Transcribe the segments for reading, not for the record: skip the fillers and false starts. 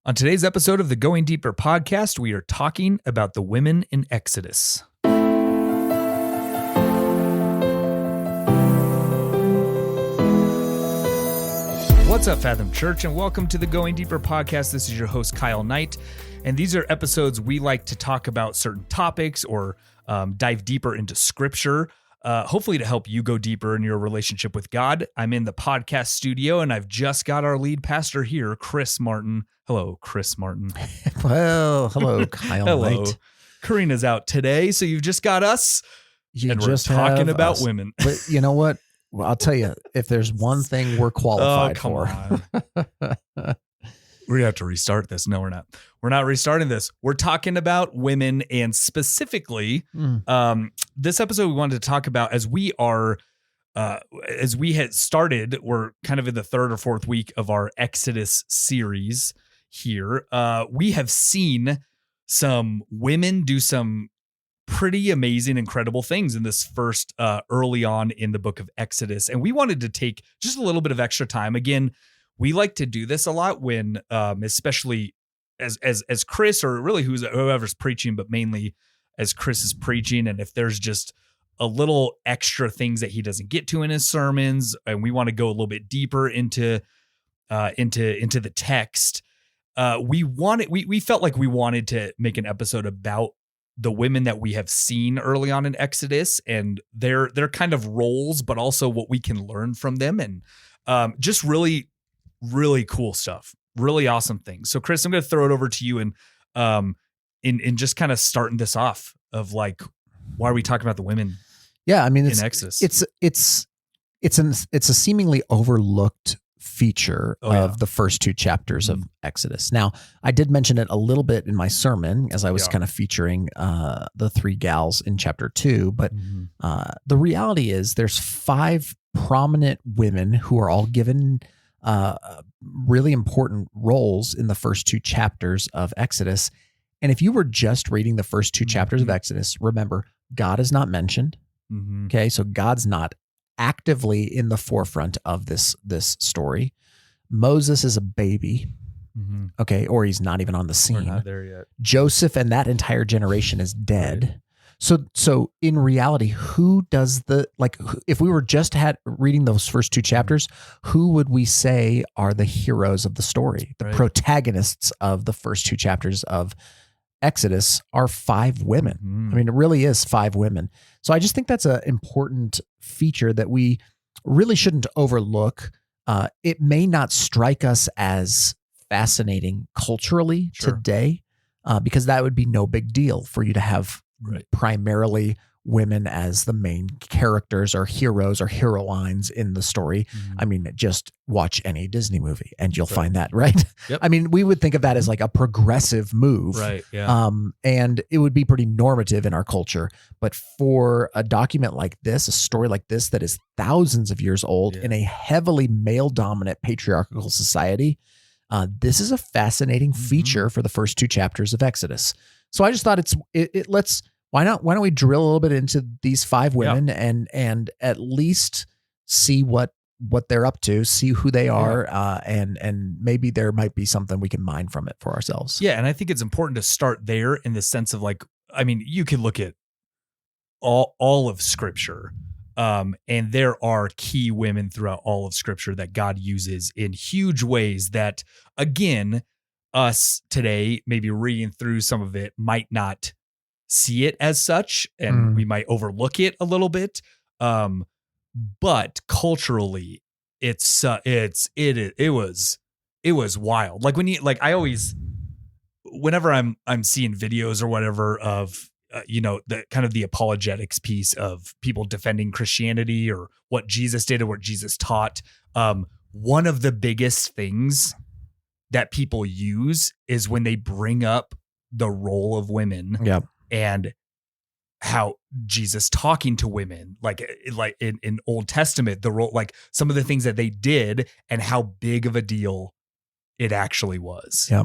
On today's episode of the Going Deeper podcast, we are talking about the women in Exodus. What's up, Fathom Church, and welcome to the Going Deeper podcast. This is your host, Kyle Knight, and these are episodes we like to talk about certain topics or dive deeper into scripture, hopefully to help you go deeper in your relationship with God. I'm in the podcast studio, and I've just got our lead pastor here, Chris Martin. Hello, Chris Martin. Well, hello, Kyle Hello. Knight. Karina's out today, so you've just got us, You and we're just talking have about us. women. But you know what? Well, I'll tell you, if there's one thing we're qualified come for. on. We're going to have to restart this. No, we're not. We're not restarting this. We're talking about women, and specifically, this episode we wanted to talk about as we had started, we're kind of in the third or fourth week of our Exodus series here. We have seen some women do some pretty amazing, incredible things in this first early on in the book of Exodus. And we wanted to take just a little bit of extra time. Again, we like to do this a lot when, especially as Chris, or really whoever's preaching, but mainly as Chris is preaching. And if there's just a little extra things that he doesn't get to in his sermons, and we want to go a little bit deeper into the text, we felt like we wanted to make an episode about the women that we have seen early on in Exodus and their kind of roles, but also what we can learn from them, and just really, really cool stuff, really awesome things. So Chris, I'm going to throw it over to you, and in just kind of starting this off of like, why are we talking about the women? Yeah, I mean, in Exodus, it's a seemingly overlooked feature of the first two chapters of Exodus. Now, I did mention it a little bit in my sermon as I was kind of featuring the three gals in chapter 2, but the reality is there's 5 prominent women who are all given really important roles in the first 2 chapters of Exodus. And if you were just reading the first 2 chapters of Exodus, remember, God is not mentioned. Okay, so God's not actively in the forefront of this story. Moses is a baby, okay, or he's not even on the scene. We're not there yet. Joseph and that entire generation is dead. Right. So in reality, who does if we were just reading those first 2 chapters, who would we say are the heroes of the story? The protagonists of the first 2 chapters of Exodus are 5 women. I mean, it really is 5 women. So I just think that's an important feature that we really shouldn't overlook. It may not strike us as fascinating culturally today, because that would be no big deal for you to have primarily women as the main characters or heroes or heroines in the story. I mean, just watch any Disney movie and you'll find that, right? Yep. I mean, we would think of that as like a progressive move. Right. Yeah. And it would be pretty normative in our culture. But for a document like this, a story like this that is thousands of years old in a heavily male-dominant patriarchal society, this is a fascinating feature for the first 2 chapters of Exodus. So I just thought why don't we drill a little bit into these 5 women and at least see what they're up to, see who they are, and maybe there might be something we can mine from it for ourselves. Yeah, and I think it's important to start there in the sense of like, I mean, you can look at all of Scripture, and there are key women throughout all of Scripture that God uses in huge ways that, again, us today, maybe reading through some of it, might not see it as such, and we might overlook it a little bit. But culturally, it was wild. Like whenever I'm seeing videos or whatever of the kind of the apologetics piece of people defending Christianity or what Jesus did or what Jesus taught, one of the biggest things that people use is when they bring up the role of women. Yep. And how Jesus talking to women, like in Old Testament, the role, like some of the things that they did and how big of a deal it actually was. Yeah.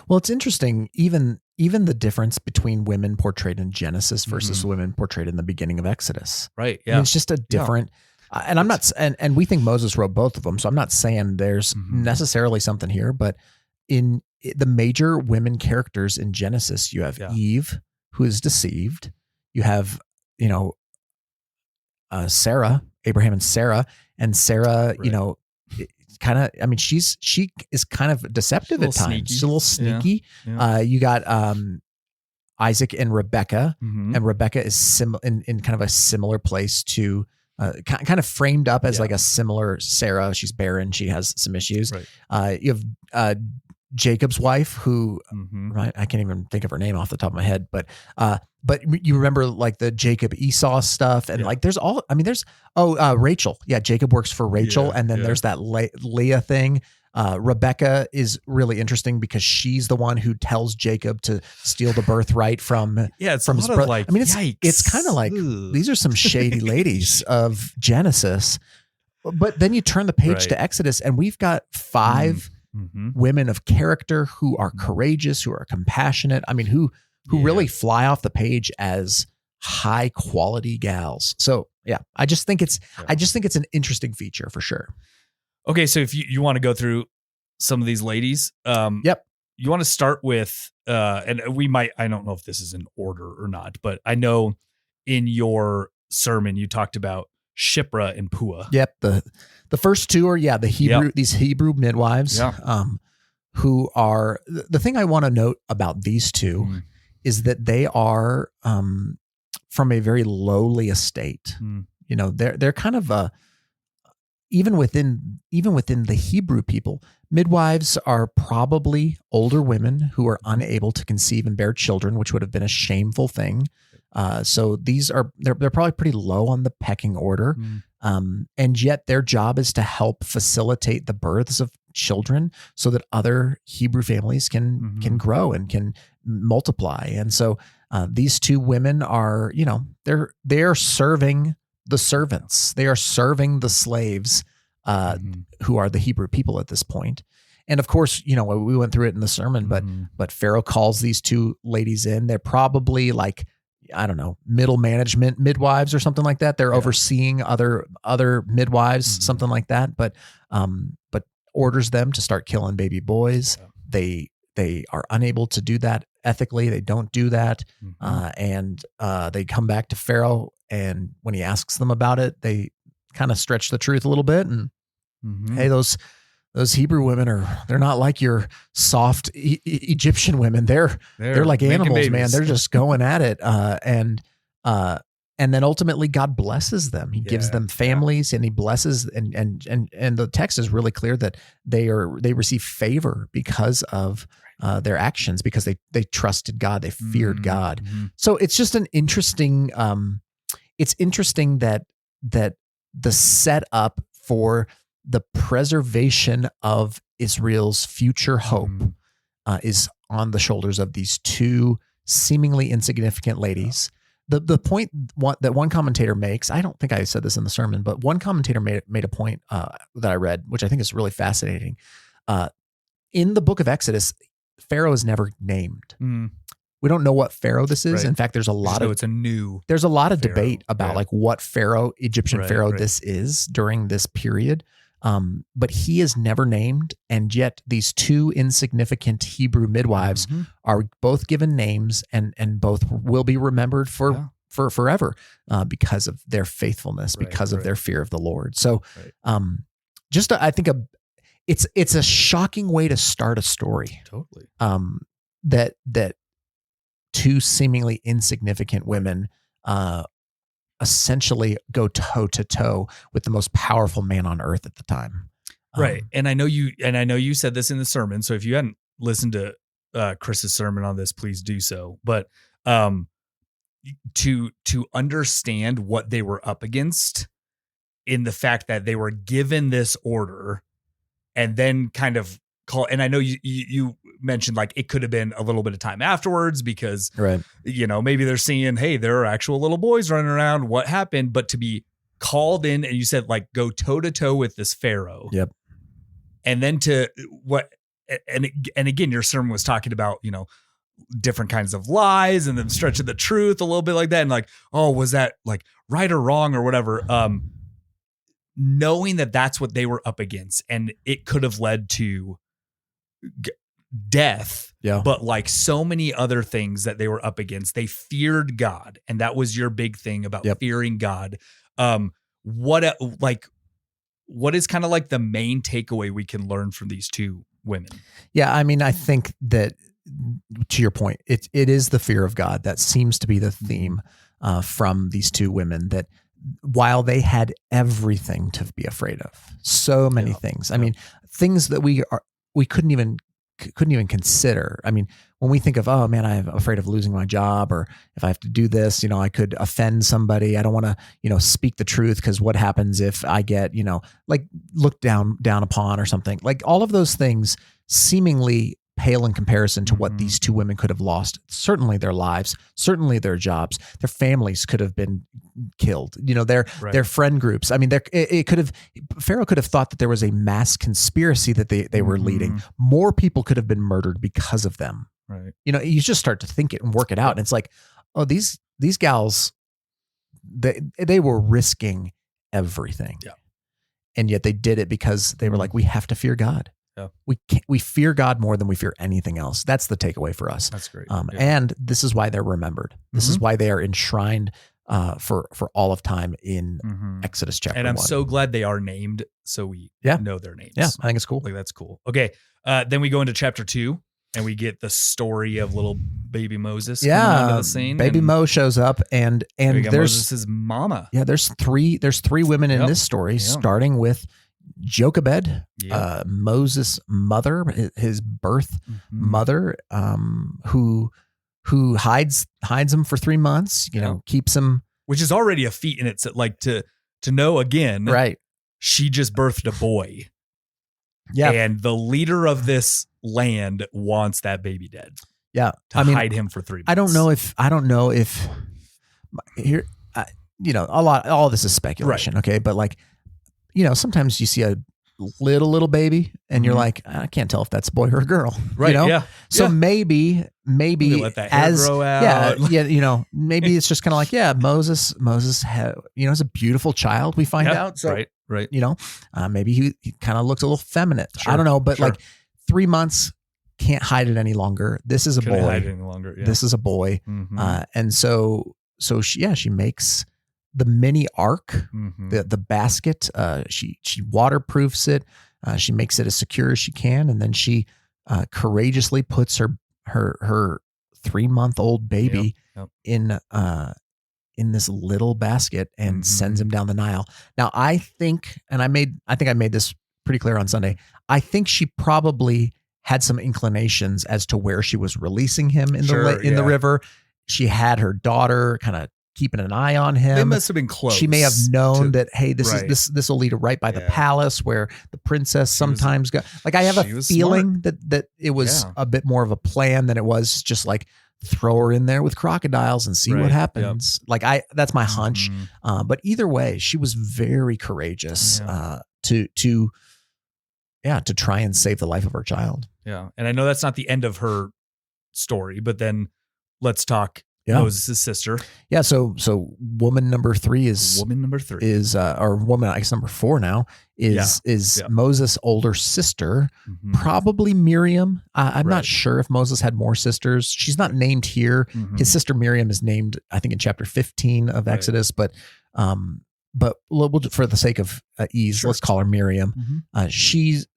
Well, it's interesting, even the difference between women portrayed in Genesis versus women portrayed in the beginning of Exodus. Right. Yeah. I mean, it's just a different, and I'm not, and we think Moses wrote both of them. So I'm not saying there's necessarily something here, but in the major women characters in Genesis, you have Eve, who is deceived. You have, Sarah, Abraham and Sarah, right. Kind of, I mean, she is kind of deceptive at times. Sneaky. She's a little sneaky. Yeah. You got Isaac and Rebecca, and Rebecca is in kind of a similar place to kind of framed up as like a similar Sarah. She's barren. She has some issues. Right. You have Jacob's wife, who right, I can't even think of her name off the top of my head, but you remember like the Jacob Esau stuff, and like there's Rachel. Yeah, Jacob works for Rachel, and then there's that Leah thing. Rebecca is really interesting because she's the one who tells Jacob to steal the birthright from from his brother. Like, I mean, it's kind of like these are some shady ladies of Genesis, but then you turn the page to Exodus, and we've got 5 women of character who are courageous, who are compassionate. I mean, who really fly off the page as high quality gals. So I just think it's an interesting feature for sure. Okay, so if you want to go through some of these ladies, you want to start with, and we might, I don't know if this is in order or not, but I know in your sermon you talked about Shiphrah and Puah. Yep, the first two are these Hebrew midwives, who are the thing I want to note about these two is that they are from a very lowly estate. They're kind of even within the Hebrew people, midwives are probably older women who are unable to conceive and bear children, which would have been a shameful thing. So they're probably pretty low on the pecking order. And yet their job is to help facilitate the births of children so that other Hebrew families can grow and can multiply. And so these two women are, they're serving the servants. They are serving the slaves who are the Hebrew people at this point. And of course, we went through it in the sermon, but Pharaoh calls these two ladies in. They're probably like, I don't know, middle management midwives or something like that. They're overseeing other midwives, something like that. But orders them to start killing baby boys. Yeah. They are unable to do that ethically. They don't do that. And they come back to Pharaoh, and when he asks them about it, they kind of stretch the truth a little bit. And hey, those Hebrew women they're not like your soft Egyptian women. They're like animals, babies. Man. They're just going at it. And then ultimately God blesses them. He gives them families, and he blesses, and the text is really clear that they receive favor because of their actions, because they trusted God. They feared God. So it's just an interesting, it's interesting that the setup for the preservation of Israel's future hope is on the shoulders of these two seemingly insignificant ladies. The point that one commentator makes, I don't think I said this in the sermon, but one commentator made a point that I read, which I think is really fascinating. In the book of Exodus, Pharaoh is never named. We don't know what Pharaoh this is. Right. In fact, there's a lot of debate about like what Egyptian Pharaoh this is during this period. But he is never named. And yet these two insignificant Hebrew midwives are both given names, and both will be remembered for forever because of their faithfulness, because of their fear of the Lord. So I think it's a shocking way to start a story. Totally. That two seemingly insignificant women essentially go toe to toe with the most powerful man on earth at the time. Right. And I know you said this in the sermon. So if you hadn't listened to Chris's sermon on this, please do so. But to understand what they were up against, in the fact that they were given this order and then kind of and I know you mentioned like it could have been a little bit of time afterwards because, maybe they're seeing, hey, there are actual little boys running around. What happened? But to be called in, and you said like go toe to toe with this Pharaoh. Yep. And then and again, your sermon was talking about, different kinds of lies and then stretching the truth a little bit like that. And like, oh, was that like right or wrong or whatever? Knowing that that's what they were up against, and it could have led to death, Yeah. but like so many other things that they were up against, they feared God. And that was your big thing about fearing God. What is kind of like the main takeaway we can learn from these two women? Yeah. I mean, I think that, to your point, it is the fear of God that seems to be the theme from these two women, that while they had everything to be afraid of, so many things. I mean, things that we couldn't even consider. I mean, when we think of, oh man, I'm afraid of losing my job, or if I have to do this, I could offend somebody. I don't want to, speak the truth, because what happens if I get, like looked down upon or something? Like all of those things seemingly pale in comparison to what these two women could have lost. Certainly their lives, certainly their jobs, their families could have been killed. Their friend groups. I mean, Pharaoh could have thought that there was a mass conspiracy that they were leading. More people could have been murdered because of them. Right. You just start to think it and work it out. And it's like, oh, these gals, they were risking everything. Yeah. And yet they did it because they were like, we have to fear God. Yeah. We fear God more than we fear anything else. That's the takeaway for us. That's great. And this is why they're remembered. This is why they are enshrined for all of time in Exodus chapter 1. And I'm so glad they are named, so we know their names. Yeah, I think it's cool. Like, that's cool. Okay, then we go into chapter 2, and we get the story of little baby Moses coming onto the scene. Baby Mo shows up, and there's Moses' mama. Yeah, there's three women in this story, starting with Jochebed, Moses' mother, his birth mother, who hides him for 3 months, keeps him, which is already a feat in it. Like to know again, right? She just birthed a boy. Yeah. And the leader of this land wants that baby dead. Yeah. To hide him for 3 months. I don't know if here, all of this is speculation. Right. Okay. But like, sometimes you see a little baby and you're like, I can't tell if that's a boy or a girl. Right. Yeah. So maybe let that hair grow out. Maybe it's just kind of like, Moses had, is a beautiful child, we find out. So, right. Maybe he kind of looks a little feminine. Sure. I don't know, but like 3 months, can't hide it any longer. This is a boy. Hide it any longer. Yeah. This is a boy. And so she makes the mini ark, the basket. She waterproofs it. She makes it as secure as she can, and then she courageously puts her 3-month-old baby in this little basket and sends him down the Nile. Now, I think I made this pretty clear on Sunday. I think she probably had some inclinations as to where she was releasing him in the river. She had her daughter kind of keeping an eye on him. They must have been close. She may have known that, hey, this will lead her right by the palace where the princess sometimes go. Like, I have a feeling that it was a bit more of a plan than it was just like throw her in there with crocodiles and see what happens. Yep. Like, that's my hunch. But either way, she was very courageous to try and save the life of her child. Yeah. And I know that's not the end of her story, but then let's talk Moses' sister. Yeah. So woman number 3 is or woman, I guess number 4 now is Moses' older sister, probably Miriam. I'm not sure if Moses had more sisters. She's not named here. His sister Miriam is named, I think, in chapter 15 of Exodus, but we'll, for the sake of ease, let's call her Miriam. She's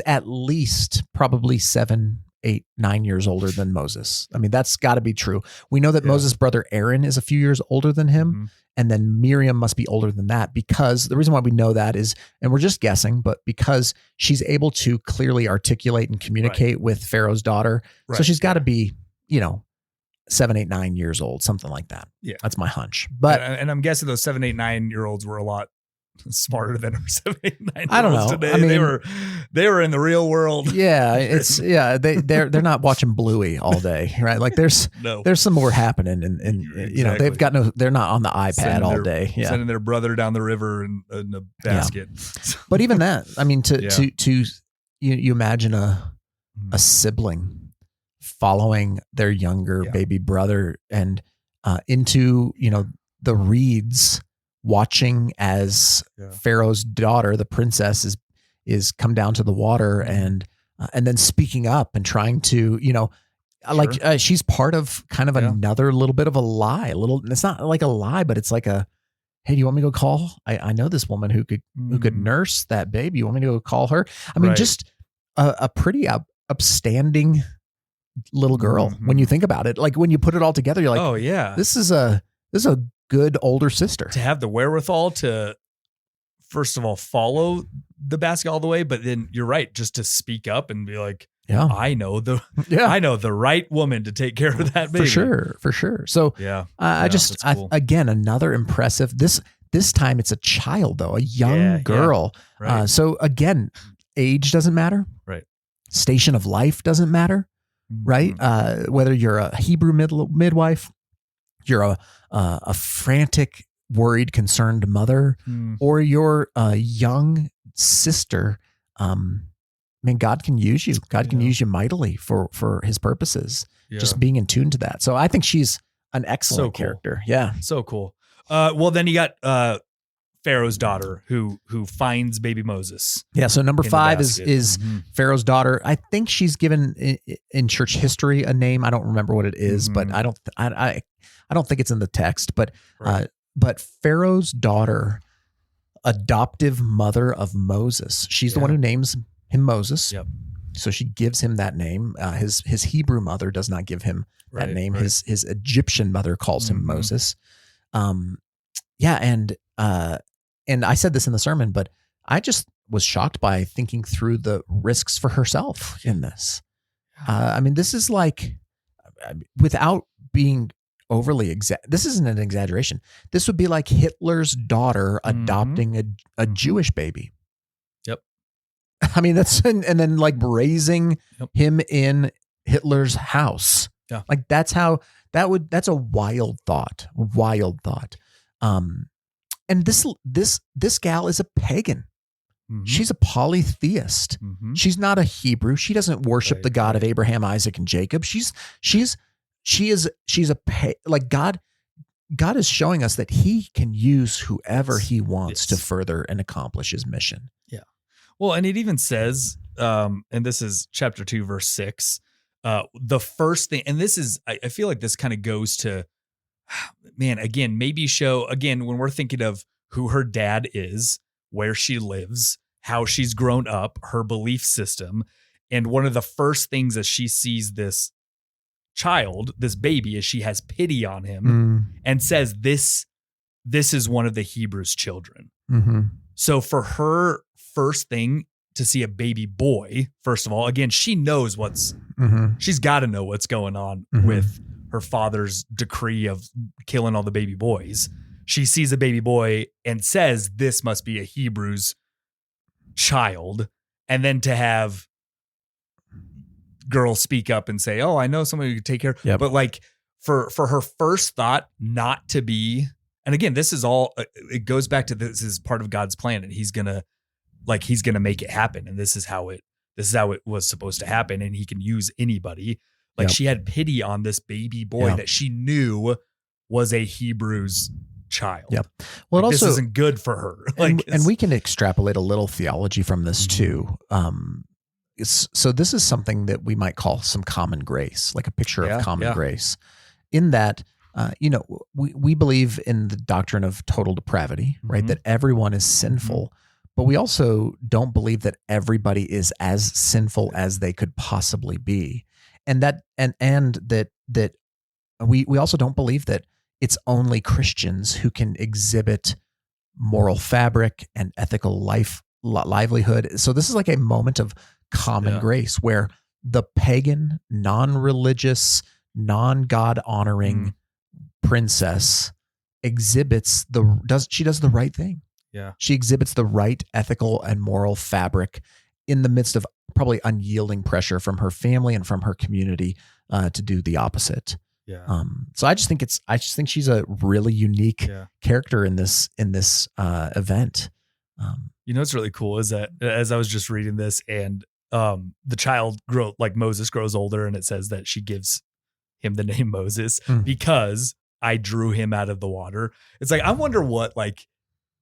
at least probably 7, 8, 9 years older than Moses. I mean, that's got to be true. We know that Moses' brother Aaron is a few years older than him. And then Miriam must be older than that, because the reason why we know that is, and we're just guessing, but because she's able to clearly articulate and communicate with Pharaoh's daughter. Right. So she's got to be, 7, 8, 9 years old, something like that. Yeah. That's my hunch. But and I'm guessing those 7, 8, 9-year-olds were a lot smarter than our 7, 8, 9 I don't know. Today. I mean, they were in the real world. Yeah, they're not watching Bluey all day, right? Like there's some more happening, and they're not on the iPad all day. Yeah, sending their brother down the river in a basket. Yeah. But even that, I mean, you imagine a sibling following their younger baby brother and into the reeds, watching as Pharaoh's daughter, the princess, is come down to the water and and then speaking up and trying to, she's part of kind of another little bit of a lie. It's not like a lie, but it's like hey, do you want me to go call? I know this woman who could nurse that baby. You want me to go call her? I mean, just a pretty upstanding little girl when you think about it. Like when you put it all together, you're like, oh yeah, this is a good older sister. To have the wherewithal to, first of all, follow the basket all the way, but then you're right, just to speak up and be like, I know the right woman to take care of that baby. For sure. So cool. Again, another impressive, this time it's a child though, a young girl. Yeah. Right. So again, age doesn't matter. Right. Station of life doesn't matter. Right. Whether you're a Hebrew midwife, you're a frantic, worried, concerned mother, or you're a young sister, God can use you. God can use you mightily for his purposes. Yeah. Just being in tune to that. So I think she's an excellent character. Yeah. So cool. Well, then you got Pharaoh's daughter who finds baby Moses. Yeah. So number 5 is Pharaoh's daughter. I think she's given in church history a name. I don't remember what it is, but I don't think it's in the text. But but Pharaoh's daughter, adoptive mother of Moses. She's the one who names him Moses. Yep. So she gives him that name. His Hebrew mother does not give him that name. Right. His Egyptian mother calls him Moses. And I said this in the sermon, but I just was shocked by thinking through the risks for herself in this. This is like, without being overly this isn't an exaggeration. This would be like Hitler's daughter adopting a Jewish baby. Yep. I mean, and then like raising him in Hitler's house. Yeah. Like that's a wild thought. And this gal is a pagan. Mm-hmm. She's a polytheist. Mm-hmm. She's not a Hebrew. She doesn't worship the God of Abraham, Isaac, and Jacob. God is showing us that he can use whoever he wants to further and accomplish his mission. Yeah. Well, and it even says, and this is chapter 2, verse 6, the first thing, and this is, I feel like this kind of goes to, man, again, maybe show, again, when we're thinking of who her dad is, where she lives, how she's grown up, her belief system. And one of the first things as she sees this child, this baby, is she has pity on him and says, this is one of the Hebrews' children. Mm-hmm. So for her, first thing to see a baby boy, first of all, again, she knows she's got to know what's going on with her father's decree of killing all the baby boys. She sees a baby boy and says, this must be a Hebrew's child. And then to have girls speak up and say, oh, I know somebody who could take care. Yep. But like for her first thought not to be, and again, this is all, it goes back to this is part of God's plan, and he's going to make it happen. And this is how it was supposed to happen. And he can use anybody. Like she had pity on this baby boy that she knew was a Hebrew's child. Yep. Well, this isn't good for her. And we can extrapolate a little theology from this too. So this is something that we might call some common grace, like a picture of common grace, in that, we believe in the doctrine of total depravity, right? That everyone is sinful, but we also don't believe that everybody is as sinful as they could possibly be. And that we also don't believe that it's only Christians who can exhibit moral fabric and ethical livelihood. So this is like a moment of common grace where the pagan, non-religious, non-God honoring princess exhibits she does the right thing. Yeah. She exhibits the right ethical and moral fabric in the midst of probably unyielding pressure from her family and from her community to do the opposite. Yeah. So I just think she's a really unique character in this event. What's really cool is that as I was just reading this, and the child Moses grows older, and it says that she gives him the name Moses because I drew him out of the water. It's like, I wonder what like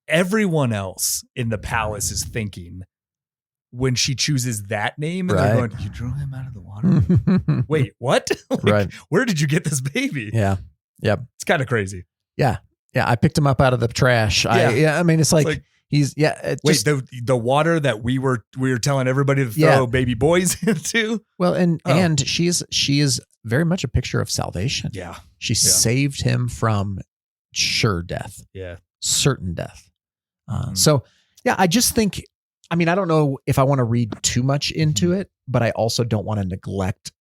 everyone else in the palace is thinking when she chooses that name and Right. they're going, you drew him out of the water? Wait, what? Like, Right. where did you get this baby? Yeah. Yep. It's kind of crazy. Yeah. I picked him up out of the trash. Yeah. I mean, it's like he's wait, the water that we were telling everybody to throw baby boys into. Well, and she is very much a picture of salvation. Yeah. She saved him from sure death. Yeah. Certain death. So yeah, I just think, I mean, I don't know if I want to read too much into it, but I also don't want to neglect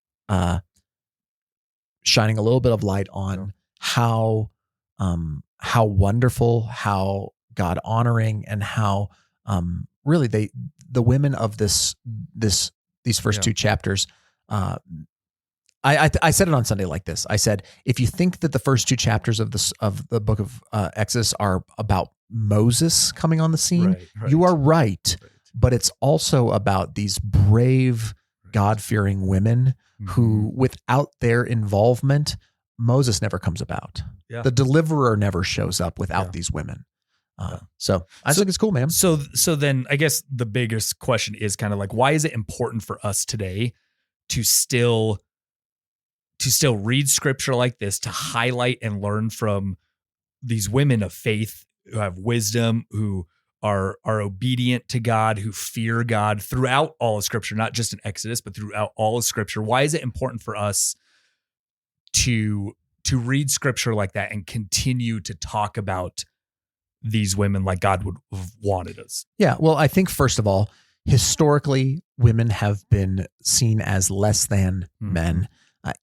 shining a little bit of light on how wonderful, how God honoring, and how really the women of these first two chapters. I said it on Sunday like this. I said, if you think that the first two chapters of the book of Exodus are about Moses coming on the scene, you are right. But it's also about these brave, God-fearing women who, without their involvement, Moses never comes about. Yeah. The deliverer never shows up without these women. So I think it's cool, man. So then I guess the biggest question is kind of like, why is it important for us today to still read scripture like this, to highlight and learn from these women of faith who have wisdom, who are obedient to God, who fear God throughout all of scripture, not just in Exodus, but throughout all of scripture? Why is it important for us to read scripture like that and continue to talk about these women like God would have wanted us? Yeah. Well, I think first of all, historically, women have been seen as less than men,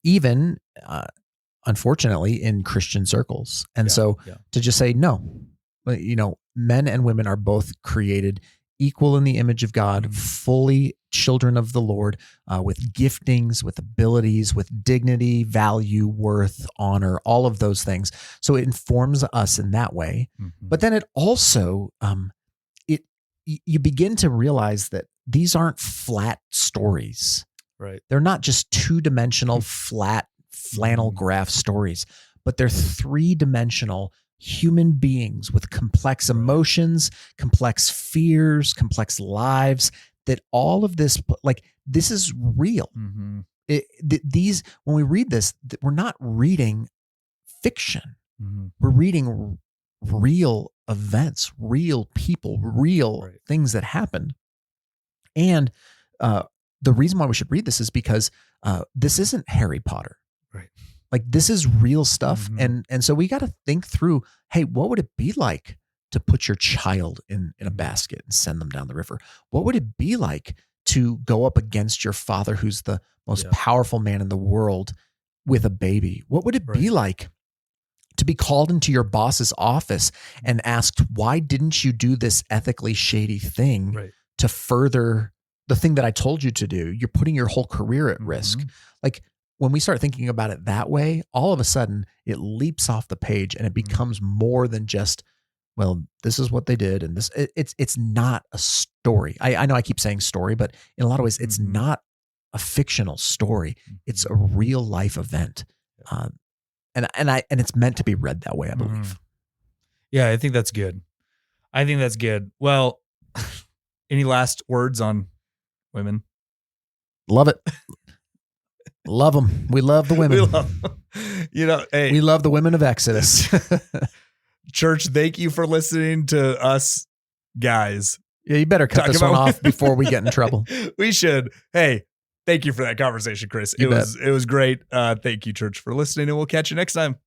even unfortunately in Christian circles. And so to just say, no, men and women are both created equal in the image of God, fully children of the Lord, with giftings, with abilities, with dignity, value, worth, honor, all of those things. So it informs us in that way. But then it also, you begin to realize that these aren't flat stories. Right. They're not just two-dimensional, flat flannel graph stories, but they're three-dimensional human beings with complex emotions, complex fears, complex lives, that all of this, like, this is real. When we read this, we're not reading fiction. We're reading real events, real people, real things that happen. And the reason why we should read this is because this isn't Harry Potter. Right. Like, this is real stuff. And so we got to think through, hey, what would it be like to put your child in a basket and send them down the river? What would it be like to go up against your father, who's the most powerful man in the world, with a baby? What would it be like to be called into your boss's office and asked, why didn't you do this ethically shady thing to further the thing that I told you to do? You're putting your whole career at risk. Like, when we start thinking about it that way, all of a sudden it leaps off the page and it becomes more than just, well, this is what they did. And it's not a story. I know I keep saying story, but in a lot of ways, it's not a fictional story. It's a real life event. And it's meant to be read that way, I believe. Yeah, I think that's good. Well, any last words on women? Love it. Love them. We love the women. We love them. Hey, we love the women of Exodus. Church, thank you for listening to us guys. Yeah, you better cut this one off before we get in trouble. We should. Hey, thank you for that conversation, Chris. It was great. Thank you, church, for listening, and we'll catch you next time.